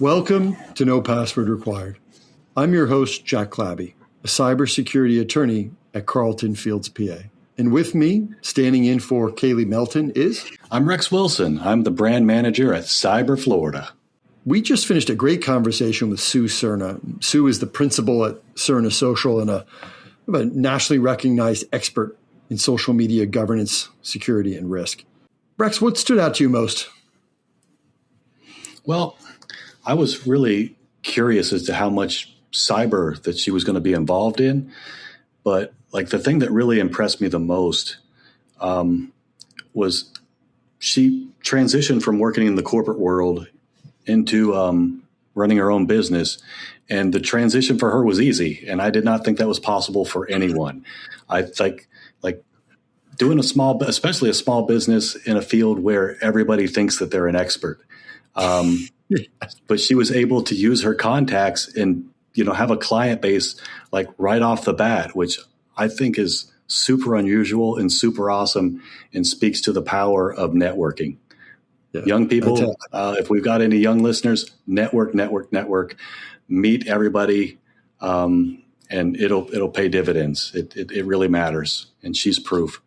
Welcome to No Password Required. I'm your host, Jack Clabby, a cybersecurity attorney at Carlton Fields, PA. And with me, standing in for Kaylee Melton is... I'm Rex Wilson. I'm the brand manager at Cyber Florida. We just finished a great conversation with Sue Serna. Sue is the principal at Serna Social and a nationally recognized expert in social media governance, security, and risk. Rex, what stood out to you most? Well, I was really curious as to how much cyber that she was going to be involved in. But like the thing that really impressed me the most was she transitioned from working in the corporate world into running her own business. And the transition for her was easy. And I did not think that was possible for anyone. I think like doing especially a small business in a field where everybody thinks that they're an expert. But she was able to use her contacts and, have a client base like right off the bat, which I think is super unusual and super awesome and speaks to the power of networking. Yeah, young people, if we've got any young listeners, network, meet everybody, and it'll pay dividends. It really matters. And she's proof.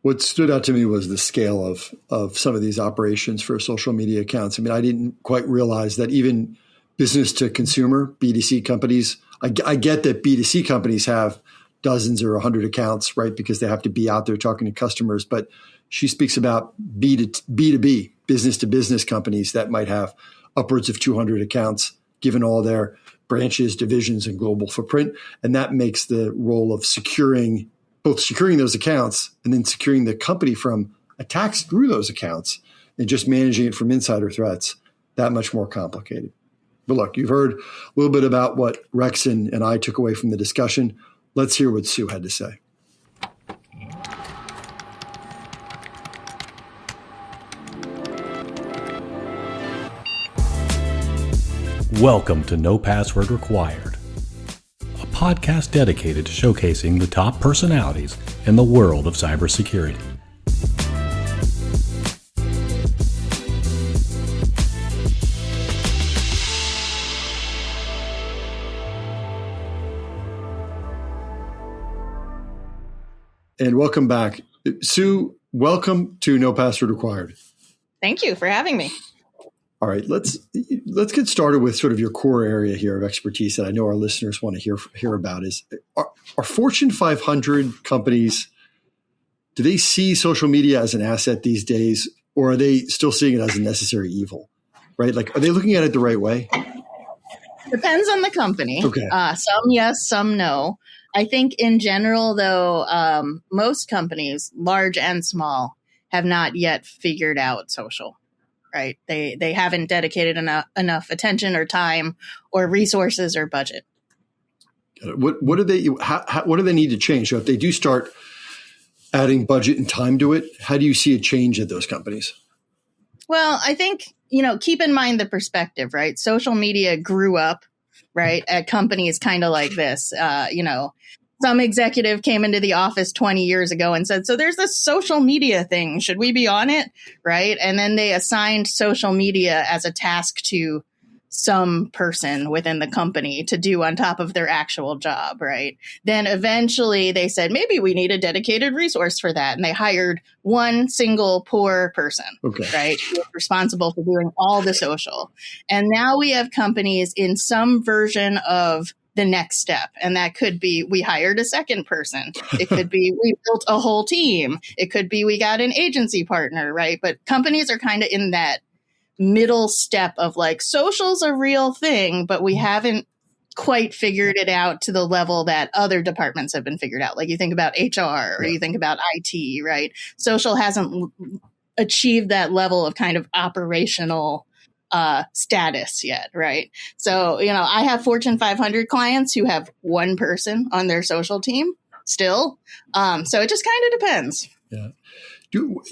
What stood out to me was the scale of some of these operations for social media accounts. I mean, I didn't quite realize that even business to consumer, B2C companies, I get that B2C companies have dozens or 100 accounts, right? Because they have to be out there talking to customers. But she speaks about B2B, business to business companies that might have upwards of 200 accounts, given all their branches, divisions, and global footprint. And that makes the role of securing those accounts and then securing the company from attacks through those accounts and just managing it from insider threats that much more complicated. But look, you've heard a little bit about what Rex and I took away from the discussion. Let's hear what Sue had to say. Welcome to No Password Required, a podcast dedicated to showcasing the top personalities in the world of cybersecurity. And welcome back. Sue, welcome to No Password Required. Thank you for having me. All right, let's get started with sort of your core area here of expertise that I know our listeners want to hear about. Are Fortune 500 companies, do they see social media as an asset these days, or are they still seeing it as a necessary evil? Right? Like, are they looking at it the right way? Depends on the company. Okay. Some yes, some no. I think in general, though, most companies, large and small, have not yet figured out social. Right? They haven't dedicated enough attention or time or resources or budget. What do they need to change? So if they do start adding budget and time to it, how do you see a change at those companies? Well, I think, keep in mind the perspective, right? Social media grew up, right, at companies kind of like this. Some executive came into the office 20 years ago and said, so there's this social media thing. Should we be on it? Right. And then they assigned social media as a task to some person within the company to do on top of their actual job. Right. Then eventually they said, maybe we need a dedicated resource for that. And they hired one single poor person, right, who was responsible for doing all the social. And now we have companies in some version of the next step. And that could be we hired a second person. It could be we built a whole team. It could be we got an agency partner, right? But companies are kind of in that middle step of like social's a real thing, but we haven't quite figured it out to the level that other departments have been figured out. Like you think about HR or you think about IT, right? Social hasn't achieved that level of kind of operational status yet, right? So, I have Fortune 500 clients who have one person on their social team still. So it just kind of depends. Yeah.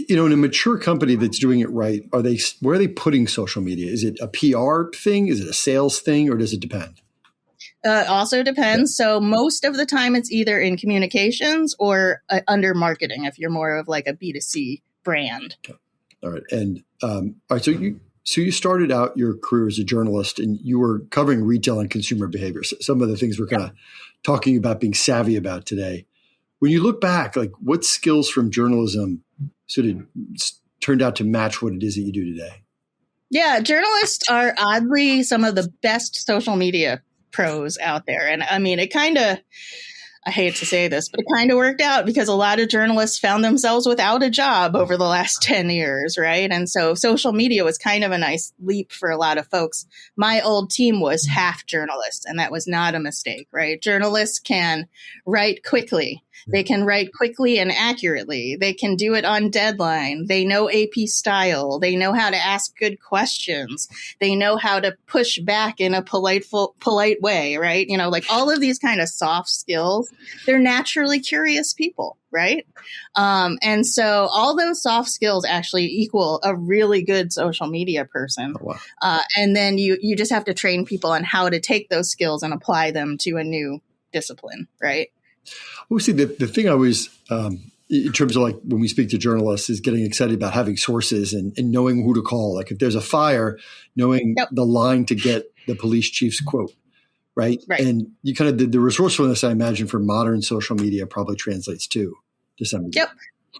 In a mature company that's doing it right, where are they putting social media? Is it a PR thing? Is it a sales thing? Or does it depend? Also depends. Yeah. So most of the time it's either in communications or under marketing if you're more of like a B2C brand. Okay. All right. And all right. So So you started out your career as a journalist and you were covering retail and consumer behavior. So some of the things we're kind of talking about being savvy about today. When you look back, like what skills from journalism sort of turned out to match what it is that you do today? Yeah, journalists are oddly some of the best social media pros out there. And I mean, it kind of, I hate to say this, but it kind of worked out because a lot of journalists found themselves without a job over the last 10 years, right? And so social media was kind of a nice leap for a lot of folks. My old team was half journalists, and that was not a mistake, right? Journalists can write quickly. They can write quickly and accurately. They can do it on deadline. They know AP style. They know how to ask good questions. They know how to push back in a polite way, right? You know, like all of these kind of soft skills, they're naturally curious people, right? And so all those soft skills actually equal a really good social media person. Oh, wow. And then you just have to train people on how to take those skills and apply them to a new discipline, right? Well, see, the thing I always, in terms of like when we speak to journalists, is getting excited about having sources and knowing who to call. Like if there's a fire, knowing the line to get the police chief's quote, right? And you kind of the resourcefulness, I imagine, for modern social media probably translates to some degree. Yep.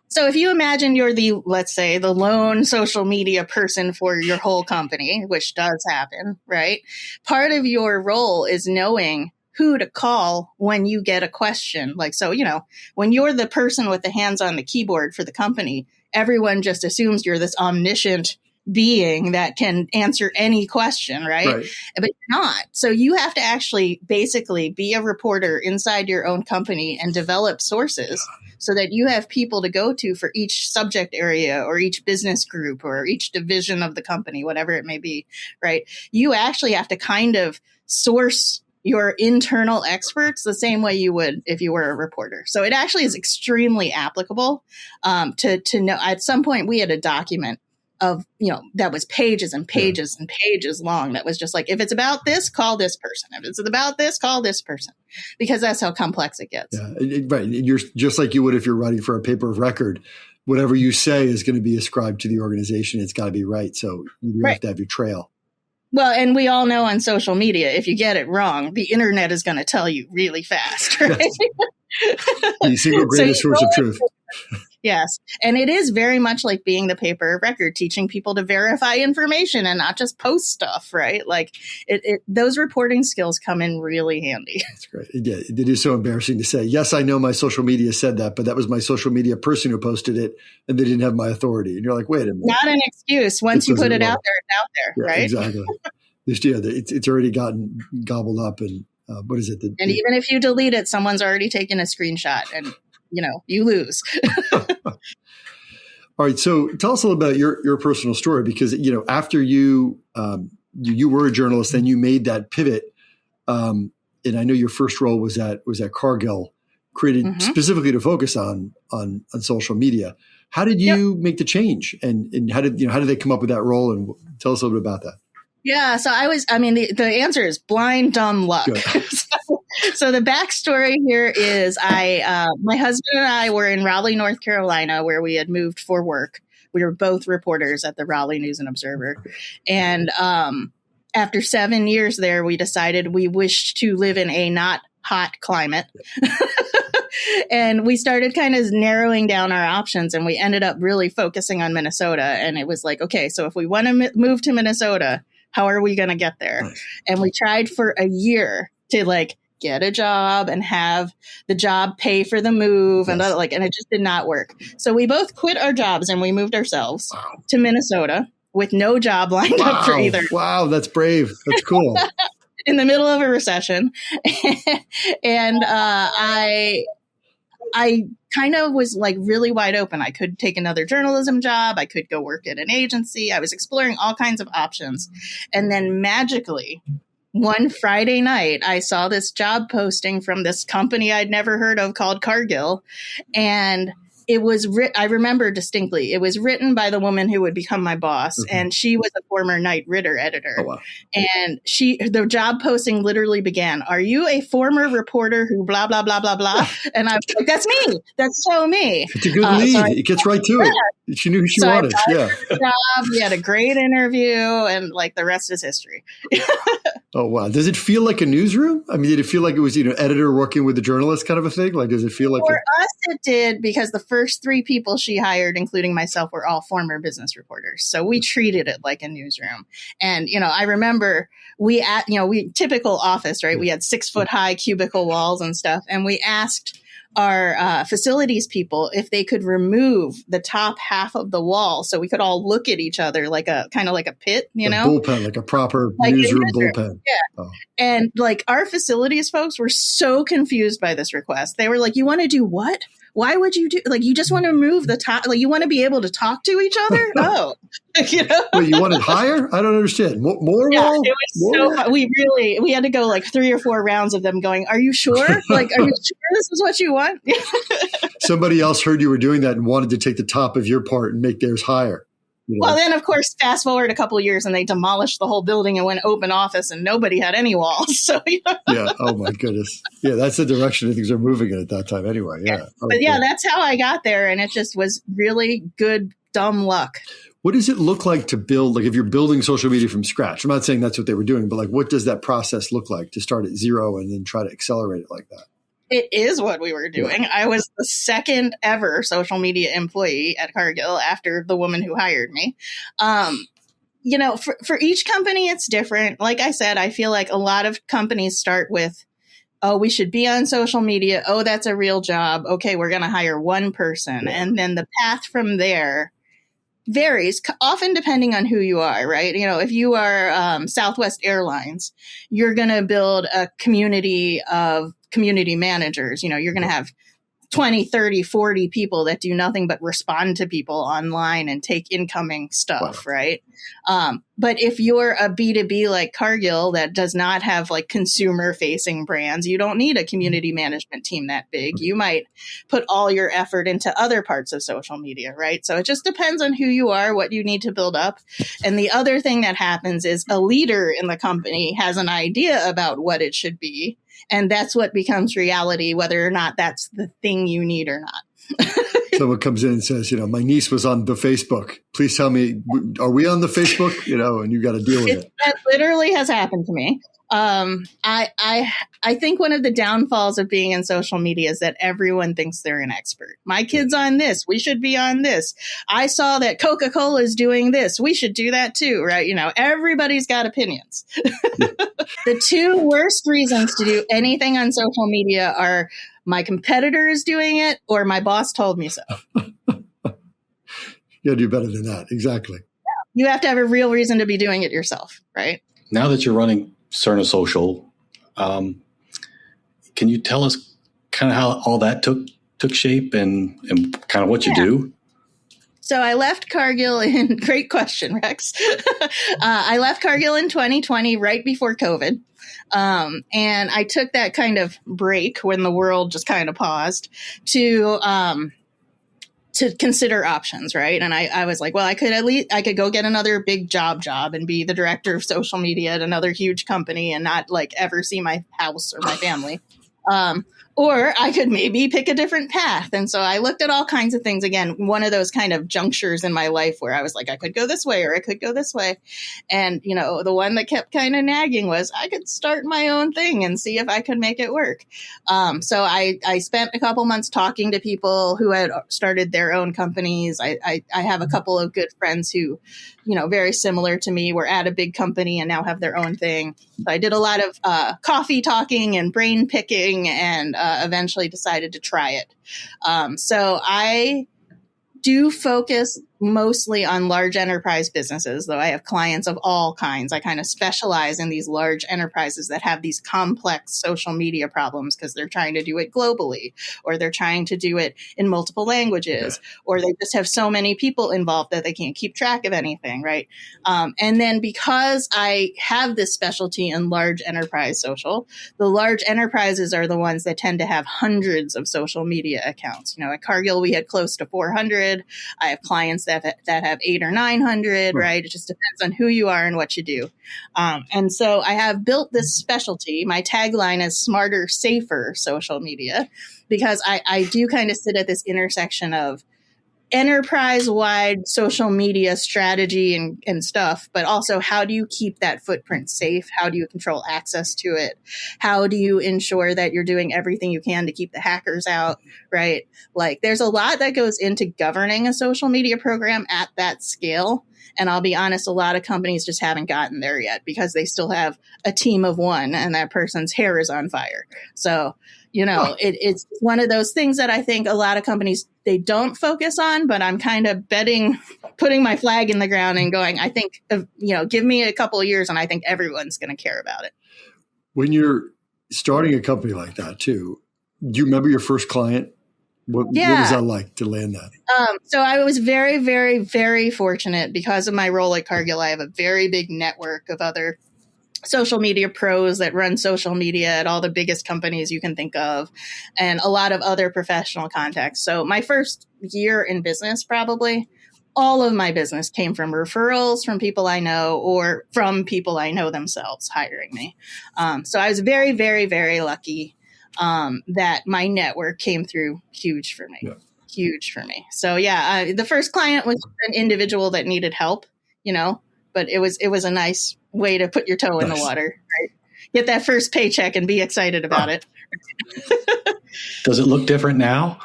So if you imagine you're let's say, the lone social media person for your whole company, which does happen, right? Part of your role is knowing who to call when you get a question. Like, so, you know, when you're the person with the hands on the keyboard for the company, everyone just assumes you're this omniscient being that can answer any question, right? But you're not. So you have to actually basically be a reporter inside your own company and develop sources so that you have people to go to for each subject area or each business group or each division of the company, whatever it may be, right? You actually have to kind of source your internal experts the same way you would if you were a reporter. So it actually is extremely applicable to know. At some point, we had a document of, you know, that was pages and pages and pages long. That was just like, if it's about this, call this person. If it's about this, call this person, because that's how complex it gets. Yeah, right. You're just like you would if you're writing for a paper of record. Whatever you say is going to be ascribed to the organization. It's got to be right. So you have to have your trail. Well, and we all know on social media, if you get it wrong, the internet is going to tell you really fast, right? The single greatest source of truth. Yes. And it is very much like being the paper of record, teaching people to verify information and not just post stuff, right? Like those reporting skills come in really handy. That's great. Yeah, it is so embarrassing to say, yes, I know my social media said that, but that was my social media person who posted it and they didn't have my authority. And you're like, wait a minute. Not an excuse. Once you put it out there, it's out there, right? Exactly. It's already gotten gobbled up. And what is it? And even if you delete it, someone's already taken a screenshot and, you know, you lose. All right. So tell us a little about your personal story, because, you know, after you were a journalist and you made that pivot. And I know your first role was at Cargill, created specifically to focus on social media. How did you make the change, and how did they come up with that role? And tell us a little bit about that. Yeah. So the answer is blind, dumb luck. So the backstory here is my husband and I were in Raleigh, North Carolina, where we had moved for work. We were both reporters at the Raleigh News and Observer. And after 7 years there, we decided we wished to live in a not hot climate. And we started kind of narrowing down our options, and we ended up really focusing on Minnesota. And it was like, okay, so if we want to move to Minnesota, how are we going to get there? Nice. And we tried for a year to like get a job and have the job pay for the move, and and it just did not work. So we both quit our jobs and we moved ourselves to Minnesota with no job lined up for either. Wow, that's brave. That's cool. In the middle of a recession. And I kind of was like really wide open. I could take another journalism job. I could go work at an agency. I was exploring all kinds of options. And then magically, one Friday night, I saw this job posting from this company I'd never heard of called Cargill. And it was I remember distinctly, it was written by the woman who would become my boss. Mm-hmm. And she was a former Knight Ridder editor. Oh, wow. And the job posting literally began, "Are you a former reporter who blah, blah, blah, blah, blah?" And I was like, that's me. That's so me. It's a good lead. So it gets right to it. She knew who she wanted. Yeah. Job. We had a great interview, and like the rest is history. Oh, wow. Does it feel like a newsroom? I mean, did it feel like it was, editor working with the journalist kind of a thing? Like, does it feel like For us, it did, because the first 3 people she hired, including myself, were all former business reporters. So we treated it like a newsroom. And, I remember we typical office, right? We had 6-foot high cubicle walls and stuff. And we asked our facilities people if they could remove the top half of the wall so we could all look at each other like a kind of like a pit, a bullpen, like a proper newsroom bullpen. Yeah. Oh. And like our facilities folks were so confused by this request. They were like, "You want to do what? Why would you do, like, you just want to move the top, like you want to be able to talk to each other?" Oh, Wait, you wanted higher? I don't understand. More wall? It was so we had to go like 3 or 4 rounds of them going, "Are you sure? Like, are you sure this is what you want?" Somebody else heard you were doing that and wanted to take the top of your part and make theirs higher. Well, then, of course, fast forward a couple of years and they demolished the whole building and went open office and nobody had any walls. So, yeah. Oh, my goodness. Yeah, that's the direction things are moving in at that time anyway. Yeah. But that's how I got there. And it just was really good, dumb luck. What does it look like to build, like if you're building social media from scratch? I'm not saying that's what they were doing, but like what does that process look like to start at 0 and then try to accelerate it like that? It is what we were doing. I was the second ever social media employee at Cargill after the woman who hired me. For each company, it's different. Like I said, I feel like a lot of companies start with, "Oh, we should be on social media. Oh, that's a real job. Okay, we're going to hire one person." Yeah. And then the path from there varies, often depending on who you are, right? If you are Southwest Airlines, you're going to build a community of community managers. You're going to have 20, 30, 40 people that do nothing but respond to people online and take incoming stuff, wow. Right? But if you're a B2B like Cargill that does not have like consumer facing brands, you don't need a community management team that big. You might put all your effort into other parts of social media, right? So it just depends on who you are, what you need to build up. And the other thing that happens is a leader in the company has an idea about what it should be. And that's what becomes reality, whether or not that's the thing you need or not. Someone comes in and says, my niece was on the Facebook. Please tell me, are we on the Facebook? And you got to deal with it. That literally has happened to me. I think one of the downfalls of being in social media is that everyone thinks they're an expert. My kid's on this. We should be on this. I saw that Coca-Cola is doing this. We should do that too, right? Everybody's got opinions. The 2 worst reasons to do anything on social media are my competitor is doing it or my boss told me so. You got to do better than that. Exactly. You have to have a real reason to be doing it yourself, right? Now that you're running Serna Social, can you tell us kind of how all that took shape and kind of what you do? So I left Cargill great question, Rex. I left Cargill in 2020, right before COVID. And I took that kind of break when the world just kind of paused to consider options, right? And I was like, well, I could go get another big job and be the director of social media at another huge company and not like ever see my house or my family. Or I could maybe pick a different path. And so I looked at all kinds of things. Again, one of those kind of junctures in my life where I was like, I could go this way or I could go this way. And, the one that kept kind of nagging was I could start my own thing and see if I could make it work. So I spent a couple months talking to people who had started their own companies. I have a couple of good friends who, very similar to me, were at a big company and now have their own thing. So I did a lot of coffee talking and brain picking and eventually decided to try it. So I do focus mostly on large enterprise businesses, though I have clients of all kinds. I kind of specialize in these large enterprises that have these complex social media problems because they're trying to do it globally, or they're trying to do it in multiple languages, or they just have so many people involved that they can't keep track of anything, right? And then because I have this specialty in large enterprise social, the large enterprises are the ones that tend to have hundreds of social media accounts. You know, at Cargill, we had close to 400. I have clients that have 800 or 900, right? It just depends on who you are and what you do. And so I have built this specialty. My tagline is smarter, safer social media, because I do kind of sit at this intersection of enterprise-wide social media strategy and stuff, but also how do you keep that footprint safe? How do you control access to it? How do you ensure that you're doing everything you can to keep the hackers out, right? Like there's a lot that goes into governing a social media program at that scale. And I'll be honest, a lot of companies just haven't gotten there yet because they still have a team of one and that person's hair is on fire. So, you know, it's one of those things that I think a lot of companies, they don't focus on, but I'm kind of putting my flag in the ground and going, I think, you know, give me a couple of years and I think everyone's going to care about it. When you're starting a company like that too, do you remember your first client? What was that like to land that? So I was very, very, very fortunate because of my role at Cargill. I have a very big network of other social media pros that run social media at all the biggest companies you can think of, and a lot of other professional contacts. So my first year in business, probably all of my business came from referrals from people I know or from people I know themselves hiring me. So I was very, very, very lucky that my network came through huge for me. Yeah. Huge for me. So the first client was an individual that needed help, you know, but it was a nice way to put your toe in the water, right? Get that first paycheck and be excited about it. Does it look different now?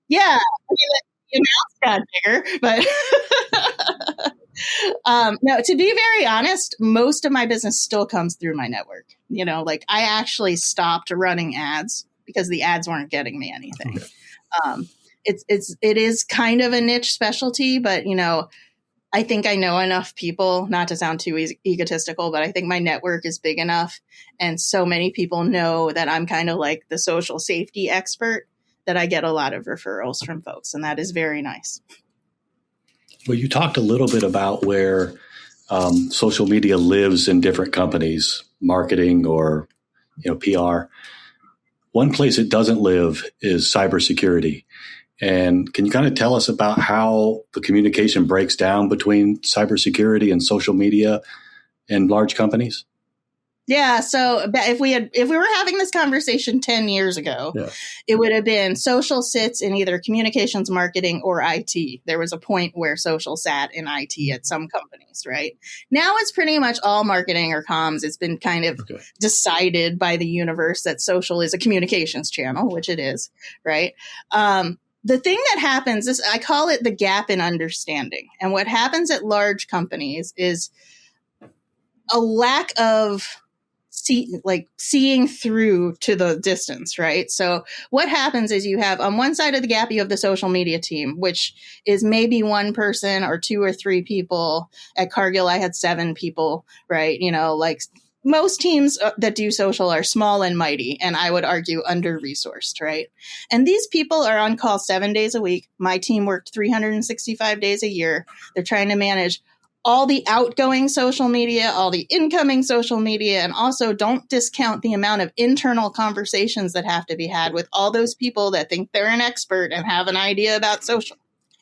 Yeah. I mean, the amounts got bigger, but no, to be very honest, most of my business still comes through my network. You know, like I actually stopped running ads because the ads weren't getting me anything. Okay. It is kind of a niche specialty, but you know, I think I know enough people, not to sound too egotistical, but I think my network is big enough. And so many people know that I'm kind of like the social safety expert that I get a lot of referrals from folks. And that is very nice. Well, you talked a little bit about where social media lives in different companies, marketing or, you know, PR. One place it doesn't live is cybersecurity. And can you kind of tell us about how the communication breaks down between cybersecurity and social media in large companies? Yeah. So if we were having this conversation 10 years ago, it would have been social sits in either communications, marketing, or IT. There was a point where social sat in IT at some companies, right? Now it's pretty much all marketing or comms. It's been kind of decided by the universe that social is a communications channel, which it is, right? The thing that happens is I call it the gap in understanding. And what happens at large companies is a lack of seeing through to the distance, right? So what happens is you have on one side of the gap, you have the social media team, which is maybe one person or two or three people. At Cargill, I had 7 people, right? You know, like most teams that do social are small and mighty, and I would argue under-resourced, right? And these people are on call 7 days a week. My team worked 365 days a year. They're trying to manage all the outgoing social media, all the incoming social media, and also don't discount the amount of internal conversations that have to be had with all those people that think they're an expert and have an idea about social.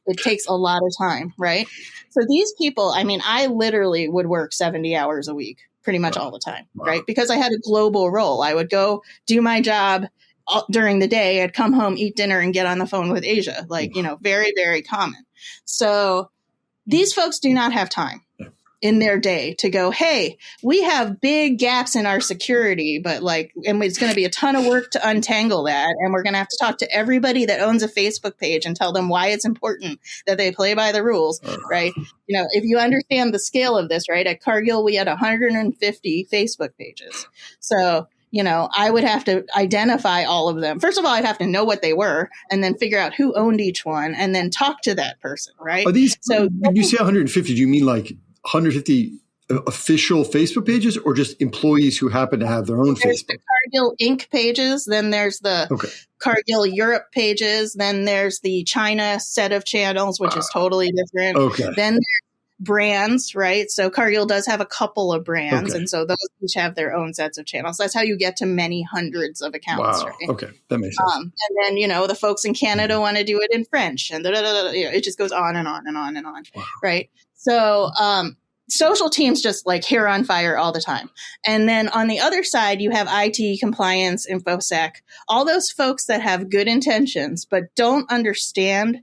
It takes a lot of time, right? So these people, I mean, I literally would work 70 hours a week pretty much all the time, right? Because I had a global role. I would go do my job during the day. I'd come home, eat dinner, and get on the phone with Asia. Like, you know, very, very common. So these folks do not have time in their day to go, hey, we have big gaps in our security, but like, and it's going to be a ton of work to untangle that. And we're going to have to talk to everybody that owns a Facebook page and tell them why it's important that they play by the rules, right? You know, if you understand the scale of this, right? At Cargill, we had 150 Facebook pages. So, I would have to identify all of them. First of all, I'd have to know what they were and then figure out who owned each one and then talk to that person, right? Are these, when you say 150, do you mean like 150 official Facebook pages or just employees who happen to have their own there's Facebook? The Cargill Inc. pages, then there's the Cargill Europe pages, then there's the China set of channels, which is totally different. Then there's brands, right? So Cargill does have a couple of brands, and so those each have their own sets of channels. That's how you get to many hundreds of accounts. Wow. Right? Okay, that makes sense. And then the folks in Canada want to do it in French, and it just goes on and on and on and on, right? So social teams just like hair on fire all the time. And then on the other side, you have IT, compliance, InfoSec, all those folks that have good intentions, but don't understand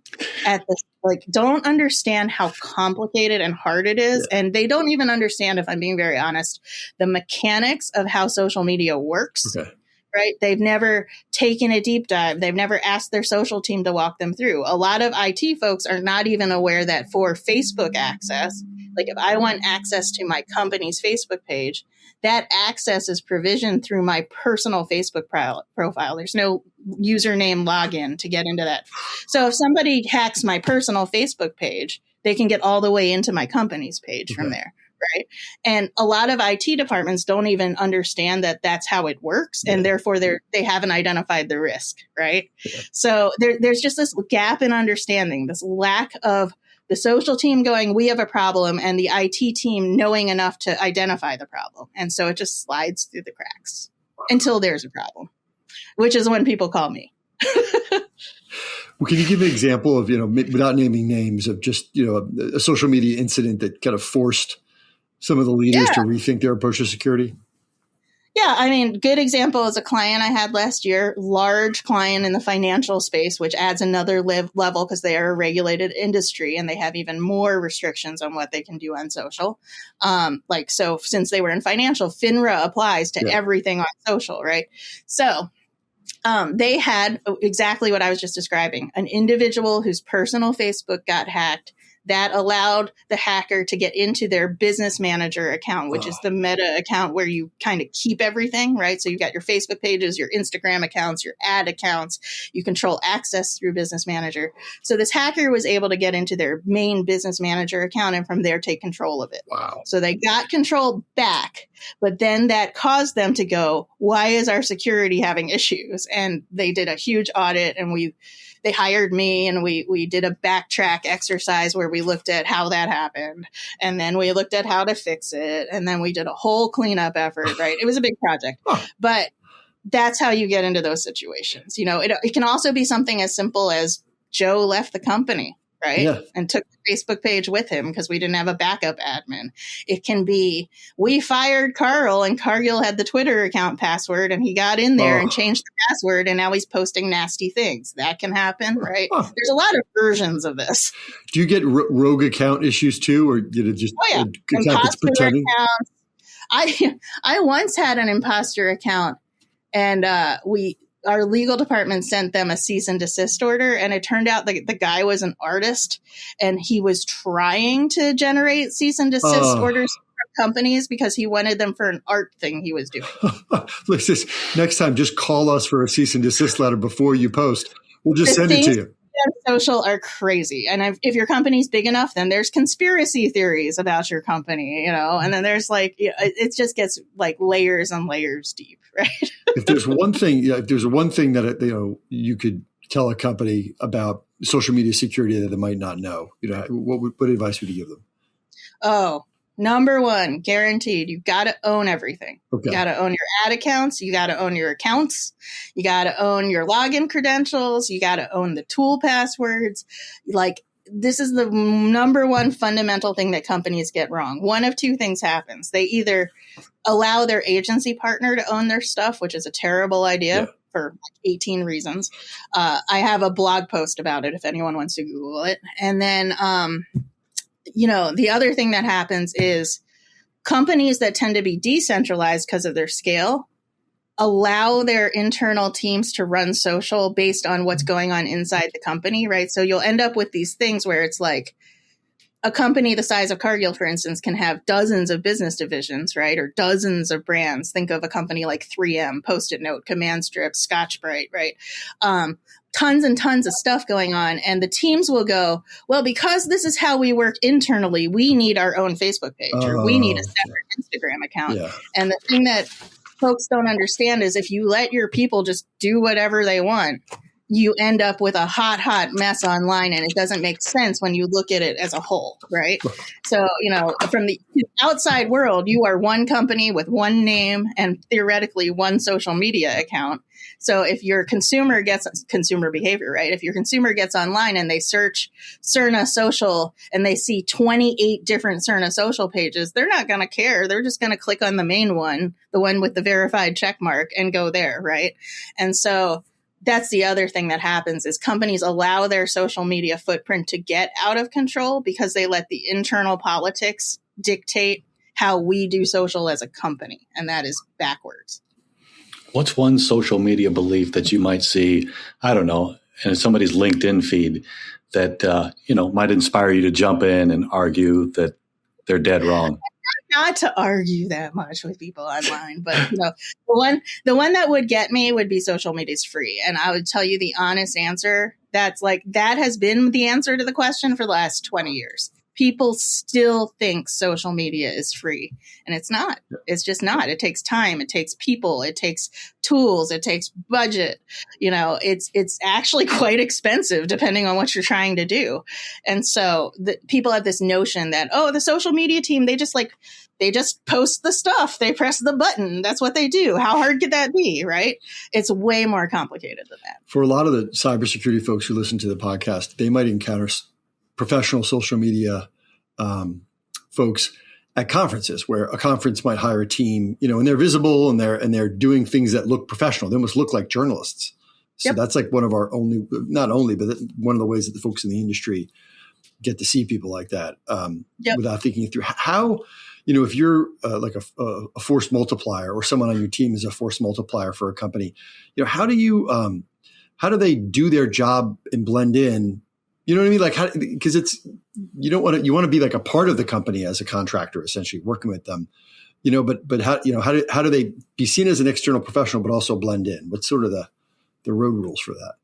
don't understand how complicated and hard it is. Yeah. And they don't even understand, if I'm being very honest, the mechanics of how social media works. Okay. Right? They've never taken a deep dive. They've never asked their social team to walk them through. A lot of IT folks are not even aware that for Facebook access, like if I want access to my company's Facebook page, that access is provisioned through my personal Facebook profile. There's no username login to get into that. So if somebody hacks my personal Facebook page, they can get all the way into my company's page from there. Right. And a lot of IT departments don't even understand that that's how it works. And therefore they haven't identified the risk. Right. Yeah. So there's just this gap in understanding, this lack of the social team going, we have a problem, and the IT team knowing enough to identify the problem. And so it just slides through the cracks until there's a problem, which is when people call me. Well, can you give an example of, without naming names, of just, a social media incident that kind of forced some of the leaders to rethink their approach to security? Yeah, I mean, good example is a client I had last year, large client in the financial space, which adds another level because they are a regulated industry and they have even more restrictions on what they can do on social. So since they were in financial, FINRA applies to everything on social, right? So they had exactly what I was just describing, an individual whose personal Facebook got hacked. That allowed the hacker to get into their business manager account, which is the meta account where you kind of keep everything, right? So you got your Facebook pages, your Instagram accounts, your ad accounts. You control access through business manager. So this hacker was able to get into their main business manager account and from there take control of it. Wow. So they got control back, but then that caused them to go, why is our security having issues? And they did a huge audit, and they hired me, and we did a backtrack exercise where we looked at how that happened, and then we looked at how to fix it, and then we did a whole cleanup effort, right? It was a big project, but that's how you get into those situations. It can also be something as simple as Joe left the company, right? Yeah. And took the Facebook page with him because we didn't have a backup admin. It can be, we fired Carl and Cargill had the Twitter account password and he got in there and changed the password and now he's posting nasty things. That can happen, right? There's a lot of versions of this. Do you get rogue account issues too, or did it just account that's pretending? I once had an imposter account, and our legal department sent them a cease and desist order, and it turned out the guy was an artist, and he was trying to generate cease and desist orders from companies because he wanted them for an art thing he was doing. Listen, next time, just call us for a cease and desist letter before you post. We'll just send it to you. Social are crazy. And if your company's big enough, then there's conspiracy theories about your company, and then there's it just gets like layers and layers deep, right? If there's one thing that, you could tell a company about social media security that they might not know, what advice would you give them? Oh, number one, guaranteed, you got to own everything. Okay. You got to own your ad accounts. You got to own your accounts. You got to own your login credentials. You got to own the tool passwords. This is the number one fundamental thing that companies get wrong. One of two things happens. They either allow their agency partner to own their stuff, which is a terrible idea for 18 reasons. I have a blog post about it if anyone wants to Google it. And then, the other thing that happens is companies that tend to be decentralized because of their scale allow their internal teams to run social based on what's going on inside the company, right? So you'll end up with these things where it's like a company the size of Cargill, for instance, can have dozens of business divisions, right? Or dozens of brands. Think of a company like 3M, Post-it Note, Command Strip, Scotch-Brite, right? Tons and tons of stuff going on. And the teams will go, well, because this is how we work internally, we need our own Facebook page or we need a separate Instagram account. Yeah. And the thing that folks don't understand is if you let your people just do whatever they want, you end up with a hot mess online, and it doesn't make sense when you look at it as a whole, right? So, from the outside world, you are one company with one name and theoretically one social media account. So if your consumer gets consumer behavior, right? If your consumer gets online and they search Serna social and they see 28 different Serna social pages, they're not going to care. They're just going to click on the main one, the one with the verified check mark, and go there, right? And so that's the other thing that happens is companies allow their social media footprint to get out of control because they let the internal politics dictate how we do social as a company. And that is backwards. What's one social media belief that you might see, I don't know, in somebody's LinkedIn feed that, might inspire you to jump in and argue that they're dead wrong? Not to argue that much with people online, but the one that would get me would be social media is free. And I would tell you the honest answer. That has been the answer to the question for the last 20 years. People still think social media is free, and it's not. It's just not. It takes time. It takes people. It takes tools. It takes budget. It's actually quite expensive depending on what you're trying to do. And so people have this notion that, the social media team, they just post the stuff. They press the button. That's what they do. How hard could that be, right? It's way more complicated than that. For a lot of the cybersecurity folks who listen to the podcast, they might encounter professional social media folks at conferences, where a conference might hire a team, and they're visible and they're doing things that look professional. They almost look like journalists. So that's like one of our not only, but one of the ways that the folks in the industry get to see people like that without thinking it through. How, if you're like a force multiplier, or someone on your team is a force multiplier for a company, how do they do their job and blend in? You know what I mean? Like, because you want to be like a part of the company as a contractor, essentially working with them, but how do they be seen as an external professional, but also blend in? What's sort of the road rules for that?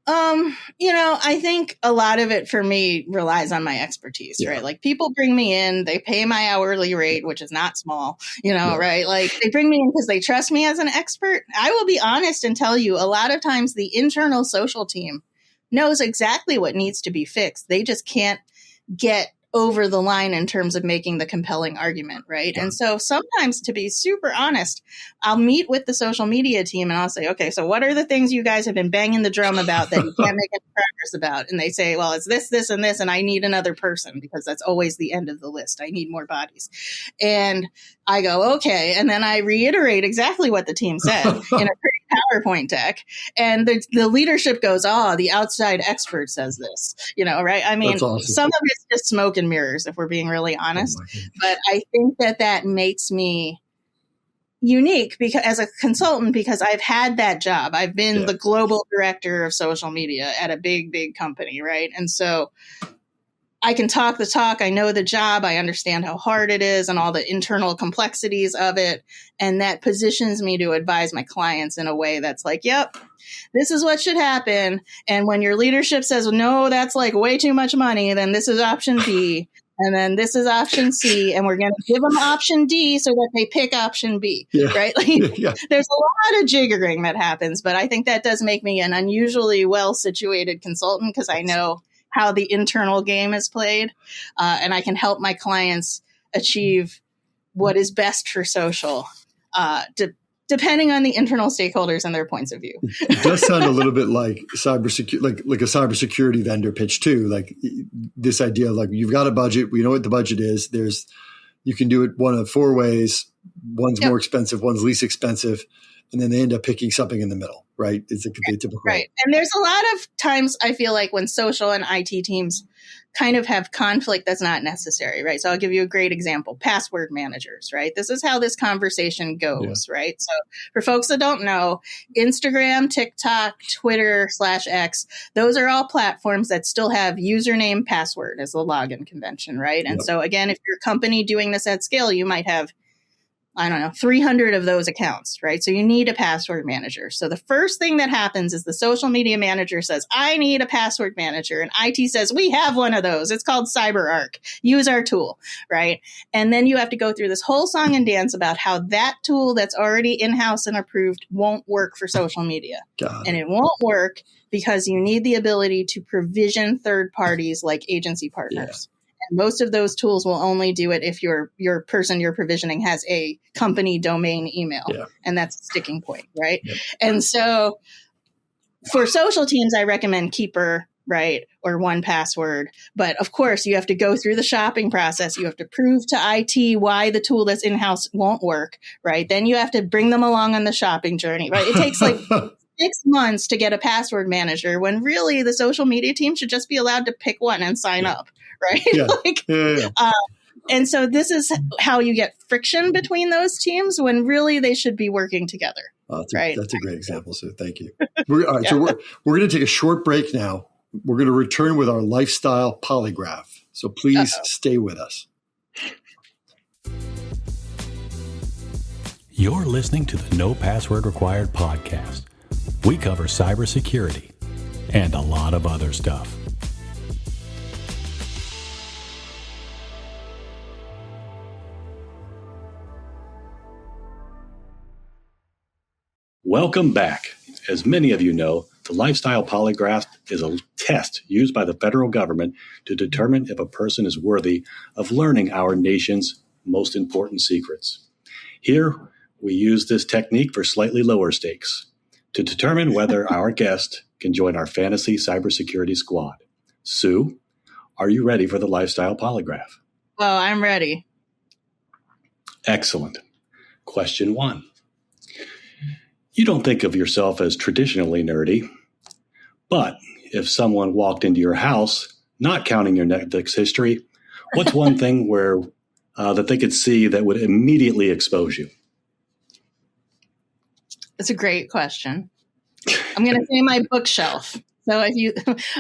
I think a lot of it for me relies on my expertise, right? Like, people bring me in, they pay my hourly rate, which is not small, right? Like, they bring me in because they trust me as an expert. I will be honest and tell you, a lot of times the internal social team knows exactly what needs to be fixed. They just can't get over the line in terms of making the compelling argument, right? Yeah. And so sometimes, to be super honest, I'll meet with the social media team and I'll say, okay, so what are the things you guys have been banging the drum about that you can't make any progress about? And they say, well, it's this, this, and this, and I need another person, because that's always the end of the list. I need more bodies. And I go, okay. And then I reiterate exactly what the team said in a pretty PowerPoint deck. And the leadership goes, the outside expert says this, right? I mean, awesome. Some of it's just smoke and mirrors, if we're being really honest. But I think that makes me unique because as a consultant, because I've had that job. I've been the global director of social media at a big, big company, right? And so I can talk the talk. I know the job. I understand how hard it is and all the internal complexities of it. And that positions me to advise my clients in a way that's like, yep, this is what should happen. And when your leadership says, no, that's like way too much money, then this is option B. And then this is option C. And we're going to give them option D so that they pick option B, right? Like, there's a lot of jiggering that happens. But I think that does make me an unusually well-situated consultant, because I know how the internal game is played. And I can help my clients achieve what is best for social, depending on the internal stakeholders and their points of view. It does sound a little bit like cybersecurity, like a cybersecurity vendor pitch too. Like this idea of like, you've got a budget, we know what the budget is. You can do it one of four ways. One's more expensive, one's least expensive. and then they end up picking something in the middle, right? It's a typical. Right. And there's a lot of times I feel like when social and IT teams kind of have conflict that's not necessary, right? So I'll give you a great example. Password managers, right? This is how this conversation goes, right? So for folks that don't know, Instagram, TikTok, Twitter /X, those are all platforms that still have username, password as the login convention, right? And so again, if you're a company doing this at scale, you might have 300 of those accounts, right? So you need a password manager. So the first thing that happens is the social media manager says, I need a password manager. And IT says, we have one of those. It's called CyberArk. Use our tool, right? And then you have to go through this whole song and dance about how that tool that's already in-house and approved won't work for social media. And it won't work because you need the ability to provision third parties like agency partners. And most of those tools will only do it if your person you're provisioning has a company domain email. And that's a sticking point, right? And so for social teams, I recommend Keeper, right? Or 1Password. But of course, you have to go through the shopping process. You have to prove to IT why the tool that's in-house won't work, right? Then you have to bring them along on the shopping journey, right? It takes like 6 months to get a password manager when really the social media team should just be allowed to pick one and sign up. Right. And so this is how you get friction between those teams when really they should be working together. Right. That's a great example. So thank you. All right. So we're going to take a short break now. We're going to return with our lifestyle polygraph. So please stay with us. You're listening to the No Password Required podcast. We cover cybersecurity and a lot of other stuff. Welcome back. As many of you know, the Lifestyle Polygraph is a test used by the federal government to determine if a person is worthy of learning our nation's most important secrets. Here, we use this technique for slightly lower stakes to determine whether our guest can join our fantasy cybersecurity squad. Sue, are you ready for the Lifestyle Polygraph? Oh, I'm ready. Excellent. Question 1. You don't think of yourself as traditionally nerdy, but if someone walked into your house, not counting your Netflix history, what's one thing that they could see that would immediately expose you? That's a great question. I'm going to say my bookshelf. So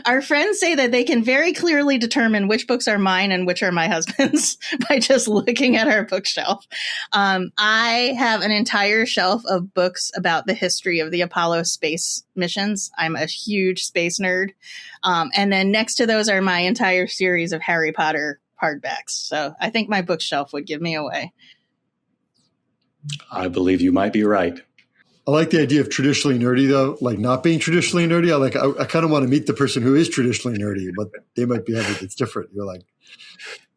our friends say that they can very clearly determine which books are mine and which are my husband's by just looking at our bookshelf. I have an entire shelf of books about the history of the Apollo space missions. I'm a huge space nerd. And then next to those are my entire series of Harry Potter hardbacks. So I think my bookshelf would give me away. I believe you might be right. I like the idea of traditionally nerdy, though, like not being traditionally nerdy. I kind of want to meet the person who is traditionally nerdy, but they might be having it's different. You're like,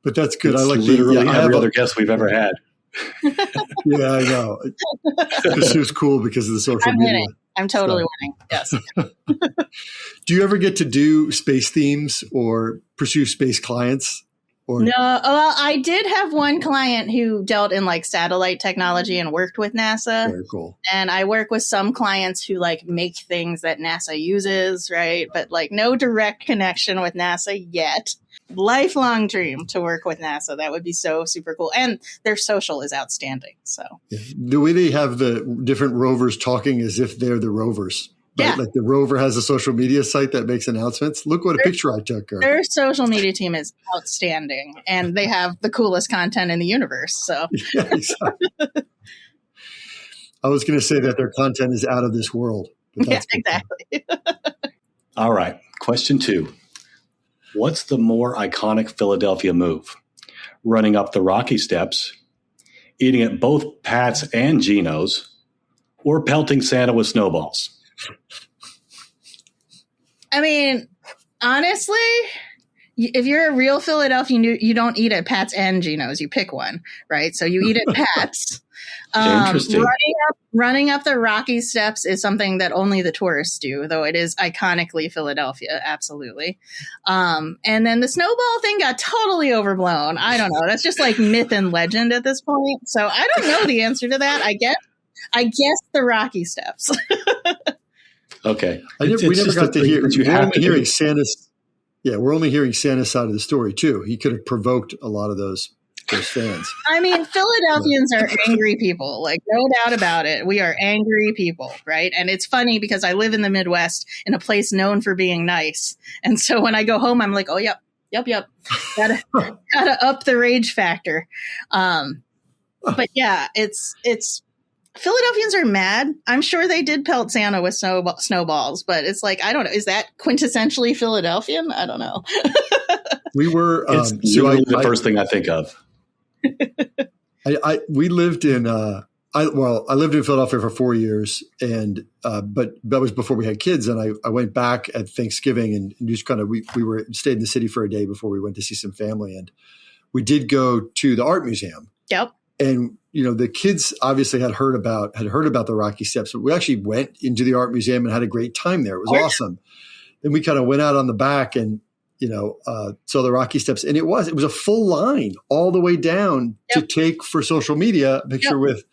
but that's good. It's I like literally every other guest we've ever had. Yeah, I know. This is cool because of the social media. Winning. I'm totally winning. Yes. Do you ever get to do space themes or pursue space clients? No, well, I did have one client who dealt in like satellite technology and worked with NASA. Very cool. And I work with some clients who like make things that NASA uses, right? But like no direct connection with NASA yet. Lifelong dream to work with NASA. That would be so super cool. And their social is outstanding. So the way they have the different rovers talking as if they're the rovers. Right? Like the rover has a social media site that makes announcements. Look what a picture I took. Their social media team is outstanding, and they have the coolest content in the universe. So, yeah, exactly. I was going to say that their content is out of this world. But that's exactly. All right. Question 2. What's the more iconic Philadelphia move? Running up the Rocky Steps, eating at both Pat's and Gino's, or pelting Santa with snowballs? I mean, honestly, if you're a real Philadelphian, you don't eat at Pat's and Gino's. You pick one, right? So you eat at Pat's. Interesting. Running up the Rocky Steps is something that only the tourists do, though it is iconically Philadelphia. Absolutely. And then the snowball thing got totally overblown. I don't know. That's just like myth and legend at this point. So I don't know the answer to that. I guess the Rocky Steps. Okay. We never got to hear. We're only hearing Santa's side of the story too. He could have provoked a lot of those fans. I mean, Philadelphians are angry people, like no doubt about it. We are angry people, right? And it's funny because I live in the Midwest in a place known for being nice. And so when I go home, I'm like, oh, yep. Gotta up the rage factor. But yeah, it's Philadelphians are mad. I'm sure they did pelt Santa with snowballs, but it's like, I don't know. Is that quintessentially Philadelphian? I don't know. We were. It's usually the first thing I think of. We lived in. I lived in Philadelphia for 4 years, and but that was before we had kids. And I went back at Thanksgiving and just kind of we stayed in the city for a day before we went to see some family, and we did go to the art museum. Yep. And the kids obviously had heard about the Rocky Steps, but we actually went into the art museum and had a great time there. It was awesome. Then we kind of went out on the back and saw the Rocky Steps, and it was a full line all the way down to take for social media a picture with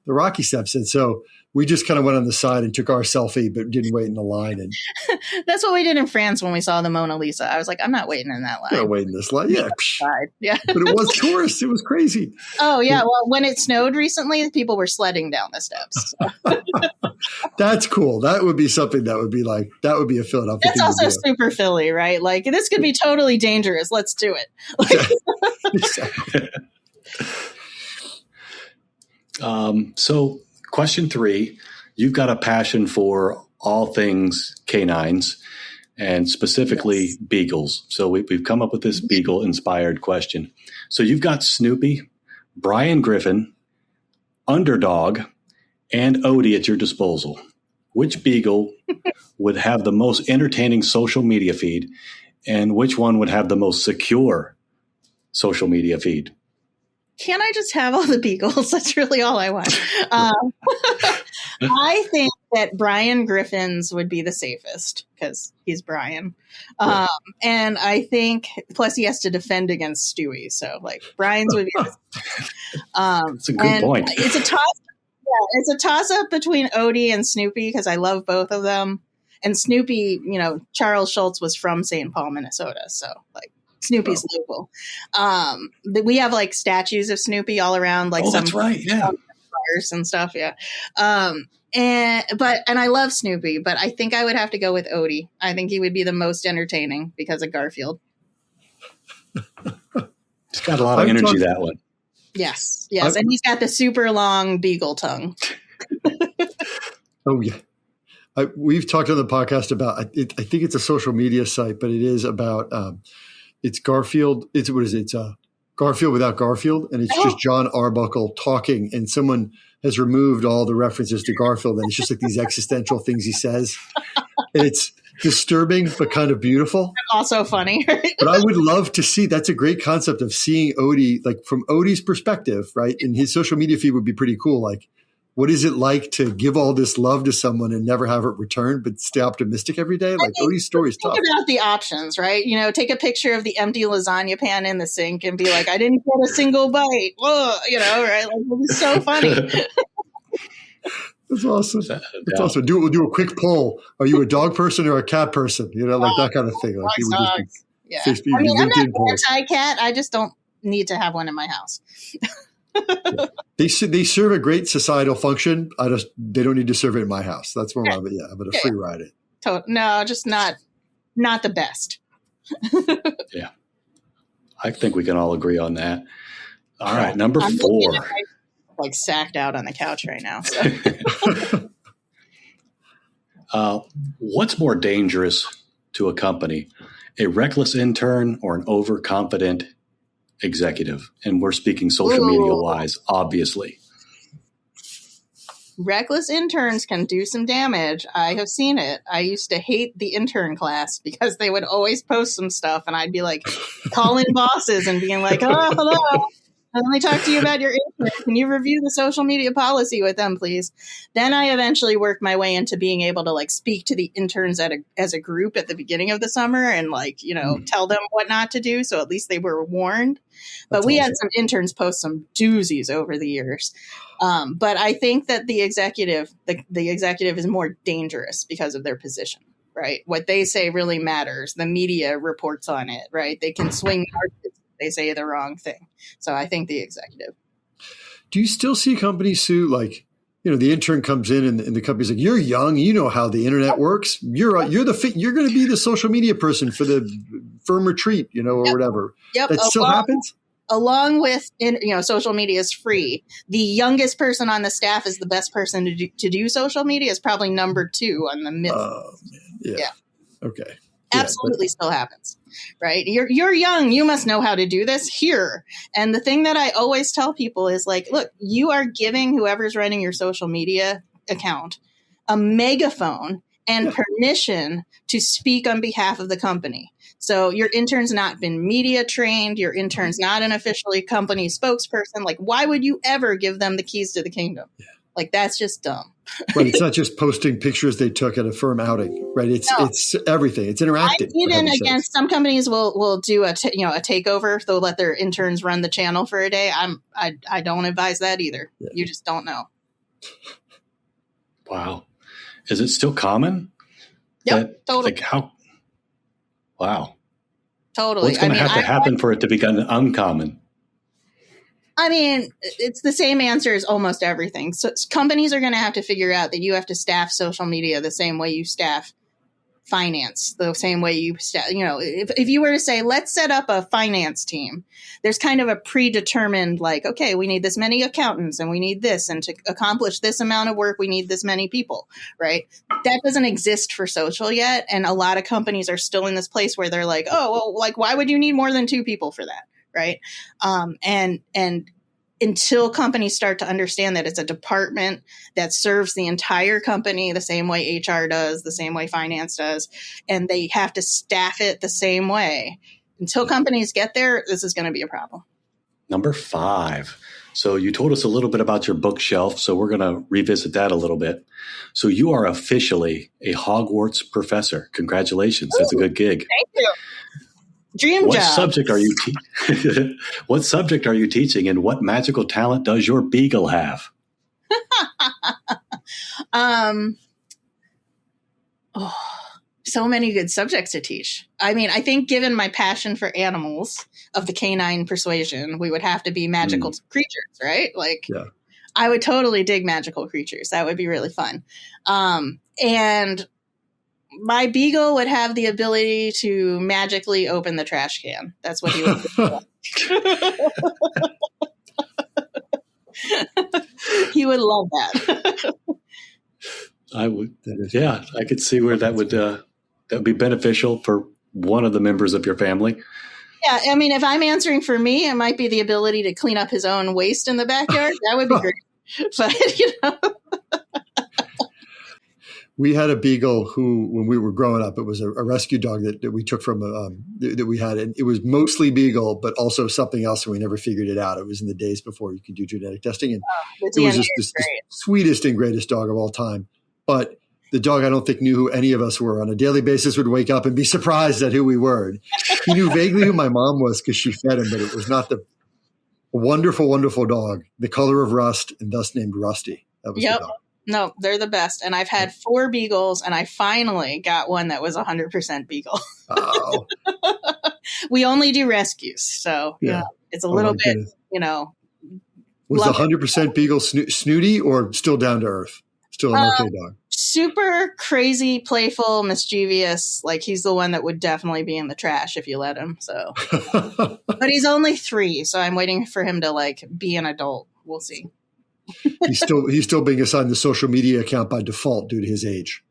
the Rocky Steps. And so we just kind of went on the side and took our selfie, but didn't wait in the line. And that's what we did in France when we saw the Mona Lisa. I was like, I'm not waiting in that line. I'm not waiting in this line. Yeah. Yeah. But it was tourists. It was crazy. Oh, yeah. Well, when it snowed recently, people were sledding down the steps. So. That's cool. That would be something that would be a Philadelphia. That's also super Philly, right? Like, this could be totally dangerous. Let's do it. Exactly. So question 3, you've got a passion for all things canines and specifically Beagles. So we've come up with this Beagle inspired question. So you've got Snoopy, Brian Griffin, Underdog, and Odie at your disposal. Which Beagle would have the most entertaining social media feed, and which one would have the most secure social media feed? Can I just have all the Beagles? That's really all I want. I think that Brian Griffin's would be the safest because he's Brian. And I think, plus he has to defend against Stewie. So like Brian's would be That's a good point. It's a toss. Yeah, it's a toss-up between Odie and Snoopy because I love both of them. And Snoopy, Charles Schultz was from St. Paul, Minnesota. So like, Snoopy's local. We have like statues of Snoopy all around, like that's right, yeah, and stuff, yeah. And I love Snoopy, but I think I would have to go with Odie. I think he would be the most entertaining because of Garfield. He's got a lot of energy, that one. Yes, and he's got the super long beagle tongue. Oh yeah. We've talked on the podcast about. I think it's a social media site, but it is about. It's Garfield. It's Garfield without Garfield, and it's just John Arbuckle talking, and someone has removed all the references to Garfield, and it's just like these existential things he says, and it's disturbing but kind of beautiful. Also funny. But I would love to see. That's a great concept of seeing Odie, like from Odie's perspective, right? And his social media feed would be pretty cool. Like, what is it like to give all this love to someone and never have it returned, but stay optimistic every day? Like Odie's story is tough. Think about the options, right? Take a picture of the empty lasagna pan in the sink and be like, I didn't get a single bite. Whoa, right? Like, it was so funny. That's awesome. That's awesome. We'll do a quick poll. Are you a dog person or a cat person? Like that kind of thing. Like you would just I'm not anti-cat. I just don't need to have one in my house. Yeah. They serve a great societal function. They don't need to serve it in my house. That's more of it. Yeah, I'm going to free ride it. No, just not the best. Yeah, I think we can all agree on that. All right, number 4. Like sacked out on the couch right now. So. What's more dangerous to a company, a reckless intern or an overconfident executive? And we're speaking social media wise, obviously. Reckless interns can do some damage. I have seen it. I used to hate the intern class because they would always post some stuff and I'd be like calling bosses and being like, oh, hello. Let me talk to you about your intern. Can you review the social media policy with them, please? Then I eventually worked my way into being able to like speak to the interns as a group at the begining of the summer and like, tell them what not to do. So at least they were warned. But we had some interns post some doozies over the years. But I think that the executive is more dangerous because of their position, right? What they say really matters. The media reports on it, right? They can swing markets. They say the wrong thing. So I think the executive. Do you still see companies, Sue, like, the intern comes in and the company's like, you're young, you know how the internet works. You're going to be the social media person for the firm retreat, or whatever. Yep. That still happens? Along with, social media is free. The youngest person on the staff is the best person to do social media is probably number 2 on the myth. Yeah. Okay. Absolutely still happens, right? You're young. You must know how to do this here. And the thing that I always tell people is like, look, you are giving whoever's running your social media account a megaphone and permission to speak on behalf of the company. So your intern's not been media trained. Your intern's not an officially company spokesperson. Like, why would you ever give them the keys to the kingdom? Yeah. Like, that's just dumb. Right. It's not just posting pictures they took at a firm outing, right? It's everything. It's interactive. Even against some companies will do a takeover. They'll let their interns run the channel for a day. I don't advise that either. Yeah. You just don't know. Wow. Is it still common? Yep. Totally. Like how? Wow. Totally. What's going to have to happen for it to become uncommon? I mean, it's the same answer as almost everything. So companies are going to have to figure out that you have to staff social media the same way you staff finance, the same way you staff, if you were to say, let's set up a finance team, there's kind of a predetermined, like, okay, we need this many accountants and we need this, and to accomplish this amount of work, we need this many people, right? That doesn't exist for social yet. And a lot of companies are still in this place where they're like, oh, well, like, why would you need more than 2 people for that? Right. And until companies start to understand that it's a department that serves the entire company the same way HR does, the same way finance does, and they have to staff it the same way. Until companies get there, this is going to be a problem. Number 5. So you told us a little bit about your bookshelf, so we're going to revisit that a little bit. So you are officially a Hogwarts professor. Congratulations. Ooh, that's a good gig. Thank you. Dream what job. Subject are you what subject are you teaching, and what magical talent does your beagle have? So many good subjects to teach. I mean, I think given my passion for animals of the canine persuasion, we would have to be magical creatures, right? Like, I would totally dig magical creatures. That would be really fun. And my beagle would have the ability to magically open the trash can. That's what he would do. He would love that. I would. Yeah, I could see where that would be beneficial for one of the members of your family. Yeah, I mean, if I'm answering for me, it might be the ability to clean up his own waste in the backyard. That would be great. But, We had a beagle who, when we were growing up, it was a rescue dog that we took from that we had. And it was mostly beagle, but also something else, and we never figured it out. It was in the days before you could do genetic testing. And it was just the sweetest and greatest dog of all time. But the dog, I don't think, knew who any of us were. On a daily basis, would wake up and be surprised at who we were. He knew vaguely who my mom was because she fed him, but it was not the wonderful, wonderful dog, the color of rust, and thus named Rusty. That was the dog. No, they're the best. And I've had 4 beagles, and I finally got one that was 100% beagle. Oh. We only do rescues. So it's a little bit, Was the 100% beagle snooty or still down to earth? Still an okay dog? Super crazy, playful, mischievous. Like, he's the one that would definitely be in the trash if you let him. So, but he's only 3. So I'm waiting for him to like be an adult. We'll see. He's still being assigned the social media account by default due to his age.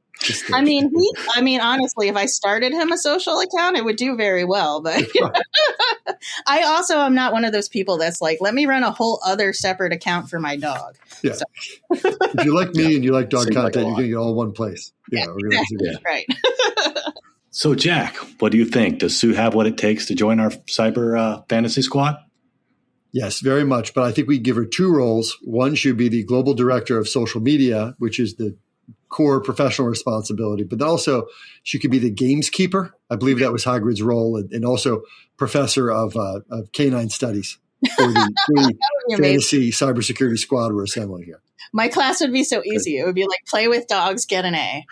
I mean, honestly, if I started him a social account, it would do very well. But I also am not one of those people that's like, let me run a whole other separate account for my dog. Yeah. So. If you like me and you like dog content, you're going to get all one place. Yeah, exactly. Right. So, Jack, what do you think? Does Sue have what it takes to join our cyber fantasy squad? Yes, very much. But I think we give her two roles. One should be the global director of social media, which is the core professional responsibility. But then also she could be the gameskeeper. I believe that was Hagrid's role, and also professor of canine studies for the fantasy cybersecurity squad we're assembling here. My class would be so easy. It would be like play with dogs, get an A.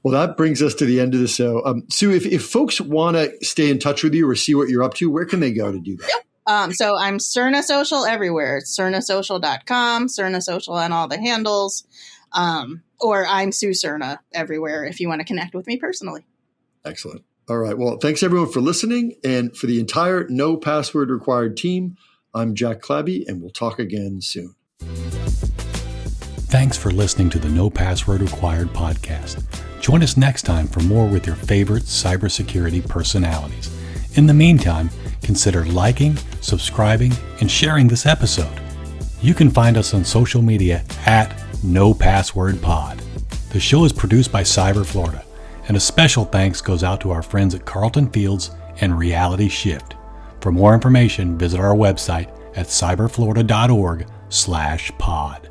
Well, that brings us to the end of the show. Sue, if folks want to stay in touch with you or see what you're up to, where can they go to do that? Yep. So I'm Serna Social everywhere. It's cernasocial.com, Serna Social on all the handles. Or I'm Sue Serna everywhere if you want to connect with me personally. Excellent. All right. Well, thanks everyone for listening. And for the entire No Password Required team, I'm Jack Clabby, and we'll talk again soon. Thanks for listening to the No Password Required podcast. Join us next time for more with your favorite cybersecurity personalities. In the meantime, consider liking, subscribing, and sharing this episode. You can find us on social media at No Password Pod. The show is produced by Cyber Florida, and a special thanks goes out to our friends at Carlton Fields and Reality Shift. For more information, visit our website at cyberflorida.org/pod.